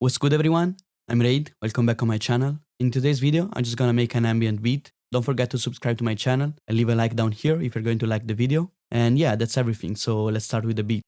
What's good everyone? I'm Raid, welcome back on my channel. In today's video, I'm just gonna make an ambient beat. Don't forget to subscribe to my channel and leave a like down here if you're going to like the video. And yeah, that's everything, so let's start with the beat.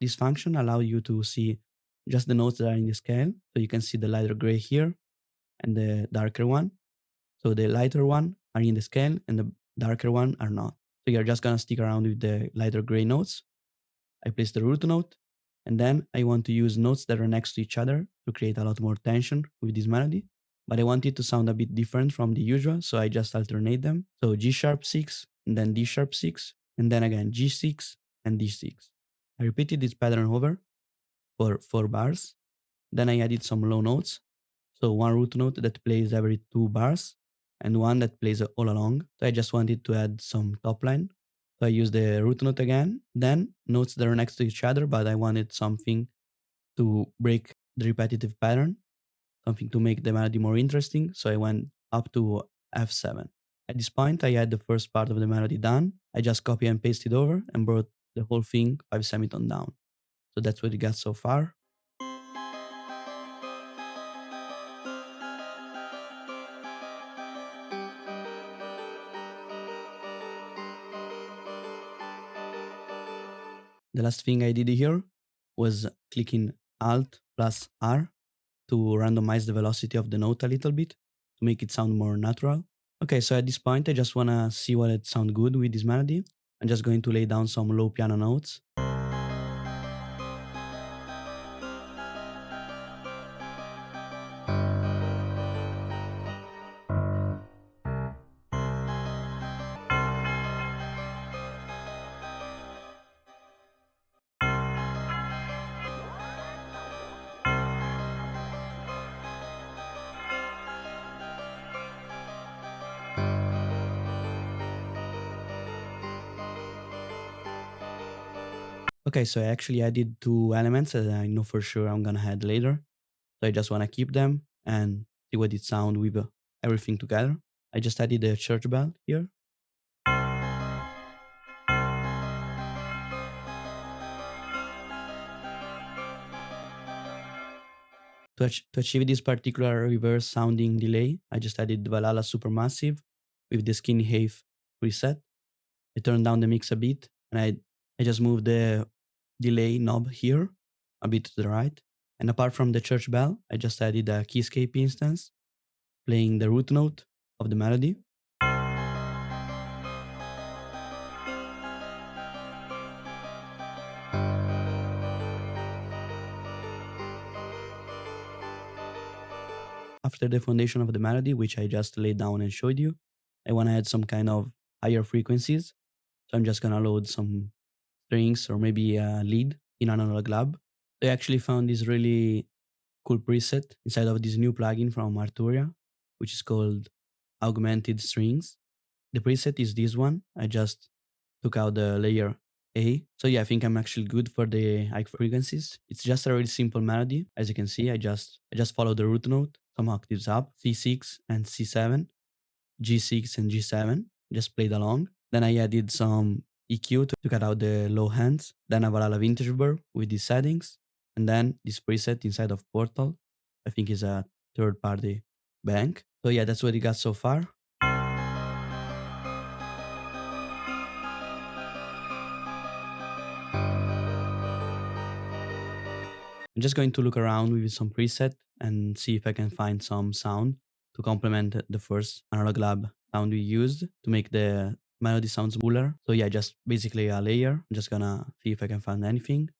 This function allows you to see just the notes that are in the scale. So you can see the lighter gray here and the darker one. So the lighter one are in the scale and the darker one are not. So you're just gonna stick around with the lighter gray notes. I place the root note, and then I want to use notes that are next to each other to create a lot more tension with this melody. But I want it to sound a bit different from the usual, so I just alternate them. So G sharp 6, and then D sharp 6, and then again G6 and D6. I repeated this pattern over for 4 bars. Then I added some low notes. So one root note that plays every 2 bars, and one that plays all along. So I just wanted to add some top line. So I use the root note again, then notes that are next to each other, but I wanted something to break the repetitive pattern, something to make the melody more interesting. So I went up to F7. At this point, I had the first part of the melody done. I just copy and pasted over and brought the whole thing 5 semitone down. So that's what we got so far. The last thing I did here was clicking Alt plus R to randomize the velocity of the note a little bit to make it sound more natural. Okay, so at this point, I just want to see what it sounds good with this melody. I'm just going to lay down some low piano notes. Okay, so I actually added 2 elements that I know for sure I'm gonna add later. So I just wanna keep them and see what it sounds with everything together. I just added a church bell here. To achieve this particular reverse sounding delay, I just added Valhalla Supermassive with the skinny half preset. I turned down the mix a bit, and I just moved the delay knob here a bit to the right. And apart from the church bell, I just added a keyscape instance playing the root note of the melody. After the foundation of the melody, which I just laid down and showed you, I want to add some kind of higher frequencies. So I'm just going to load some strings or maybe a lead in an analog lab. So I actually found this really cool preset inside of this new plugin from Arturia, which is called Augmented Strings. The preset is this one. I just took out the layer A. So yeah, I think I'm actually good for the high frequencies. It's just a really simple melody. As you can see, I just follow the root note, some octaves up, C6 and C7, G6 and G7, just played along. Then I added some EQ to cut out the low hands. Then a Valhalla vintage verb with these settings. And then this preset inside of Portal, I think is a third party bank. So yeah, that's what we got so far. I'm just going to look around with some preset and see if I can find some sound to complement the first analog lab sound we used to make the melody sounds cooler. So yeah, just basically a layer. I'm just gonna see if I can find anything.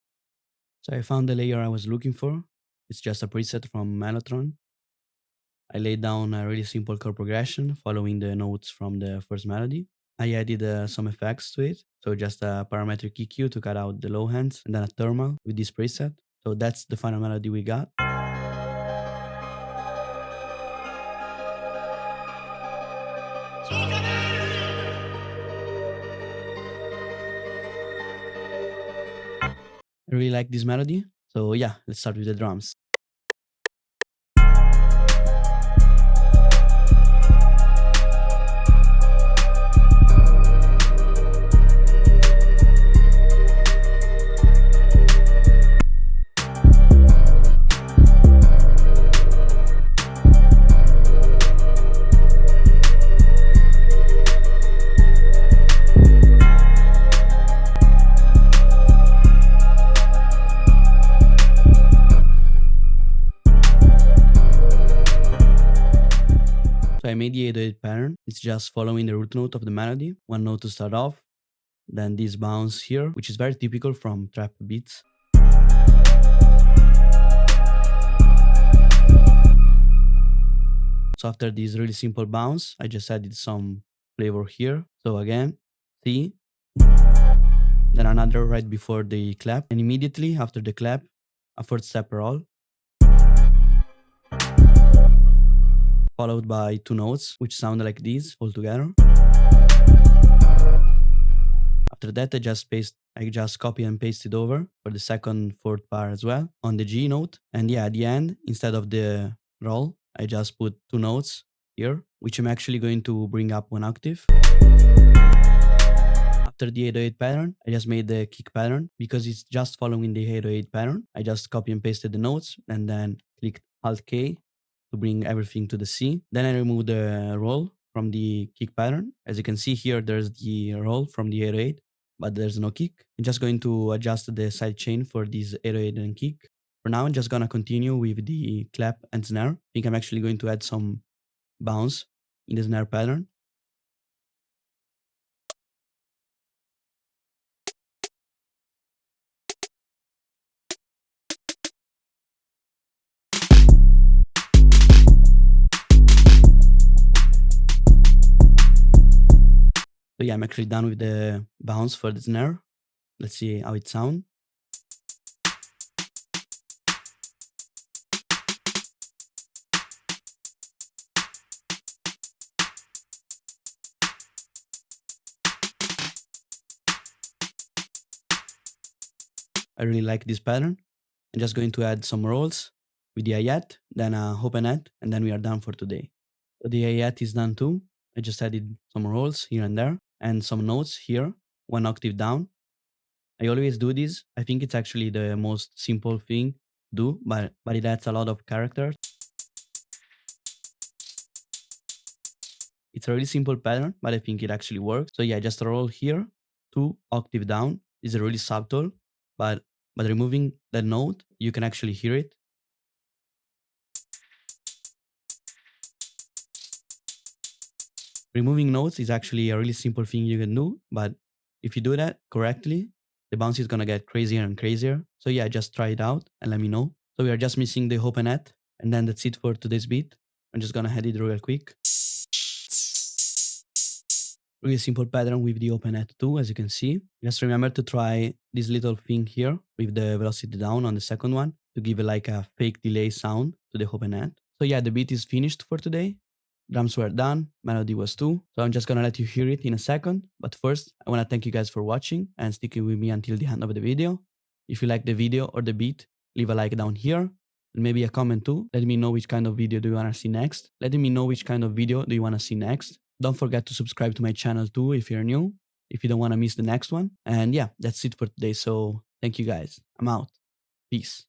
So I found the layer I was looking for. It's just a preset from Mellotron. I laid down a really simple chord progression following the notes from the first melody. I added some effects to it. So just a parametric EQ to cut out the low hands and then a thermal with this preset. So that's the final melody we got. I really like this melody. So yeah, let's start with the drums. So I made the 808 pattern. It's just following the root note of the melody, one note to start off, then this bounce here, which is very typical from trap beats. So after this really simple bounce, I just added some flavor here. So again, C, then another right before the clap, and immediately after the clap, a fourth step roll, followed by two notes, which sound like these all together. After that, I just copy and paste it over for the second, fourth bar as well on the G note. And yeah, at the end, instead of the roll, I just put two notes here, which I'm actually going to bring up one octave. After the 808 pattern, I just made the kick pattern because it's just following the 808 pattern. I just copy and pasted the notes and then clicked Alt K to bring everything to the C. Then I removed the roll from the kick pattern. As you can see here, there's the roll from the 808, but there's no kick. I'm just going to adjust the side chain for this 808 and kick. For now, I'm just gonna continue with the clap and snare. I think I'm actually going to add some bounce in the snare pattern. So yeah, I'm actually done with the bounce for the snare. Let's see how it sounds. I really like this pattern. I'm just going to add some rolls with the hi-hat, then a open hat, and then we are done for today. So the hi-hat is done too. I just added some rolls here and there and some notes here, one octave down. I always do this. I think it's actually the most simple thing to do, but it adds a lot of character. It's a really simple pattern, but I think it actually works. So yeah, just roll here, two octave down. Is really subtle, but removing the note, you can actually hear it. Removing notes is actually a really simple thing you can do, but if you do that correctly, the bounce is gonna get crazier and crazier. So yeah, just try it out and let me know. So we are just missing the open hat, and then that's it for today's beat. I'm just gonna head it real quick. really simple pattern with the open hat too, as you can see. Just remember to try this little thing here with the velocity down on the second one to give it like a fake delay sound to the open hat. So yeah, the beat is finished for today. Drums were done, melody was too. So I'm just gonna let you hear it in a second. But first, I wanna thank you guys for watching and sticking with me until the end of the video. If you like the video or the beat, leave a like down here and maybe a comment too. Let me know which kind of video do you wanna see next. Let me know which kind of video do you wanna see next. Don't forget to subscribe to my channel too if you're new, if you don't wanna miss the next one. And yeah, that's it for today. So thank you guys. I'm out. Peace.